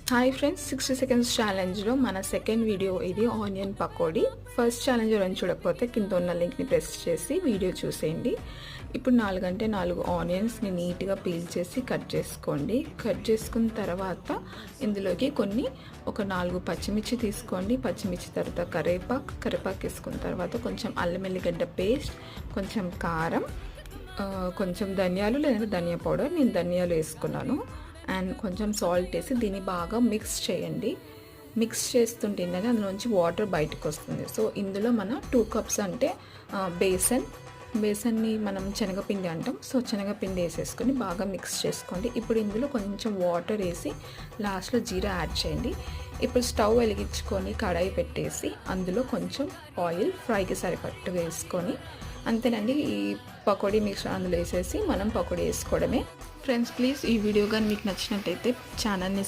Hi friends, 60 seconds ఛాలెంజ్లో మన second video ఇది onion pakodi. First challenge ఎవరైనా చూడకపోతే కింద ఉన్న లింక్ని ప్రెస్ చేసి వీడియో చూసేయండి. ఇప్పుడు 4 ఆనియన్స్ని నీట్గా పీల్ చేసి కట్ చేసుకోండి. కట్ చేసుకున్న తర్వాత ఇందులోకి ఒక 4 పచ్చిమిర్చి తీసుకోండి. పచ్చిమిర్చి తర్వాత కరివేపాకు వేసుకున్న తర్వాత కొంచెం అల్లం ఎల్లిగడ్డ పేస్ట్, కొంచెం కారం, కొంచెం ధనియాలు లేదంటే ధనియా పౌడర్, నేను ధనియాలు వేసుకున్నాను, అండ్ కొంచెం సాల్ట్ వేసి దీన్ని బాగా మిక్స్ చేయండి. మిక్స్ చేస్తుంటే అందులోంచి వాటర్ బయటకు వస్తుంది. సో ఇందులో మన 2 కప్స్ అంటే బేసన్ని మనం శనగపిండి అంటాం. సో శనగపిండి వేసేసుకొని బాగా మిక్స్ చేసుకోండి. ఇప్పుడు ఇందులో కొంచెం వాటర్ వేసి లాస్ట్లో జీరా యాడ్ చేయండి. ఇప్పుడు స్టవ్ వెలిగించుకొని కడాయి పెట్టేసి అందులో కొంచెం ఆయిల్ ఫ్రైకి సరిపట్టు వేసుకొని అంతేనండి. ఈ పకోడీ మిక్స్ అందులో వేసేసి మనం పకోడీ వేసుకోవడమే. ఫ్రెండ్స్, ప్లీజ్ ఈ వీడియో కానీ మీకు నచ్చినట్టయితే ఛానల్ని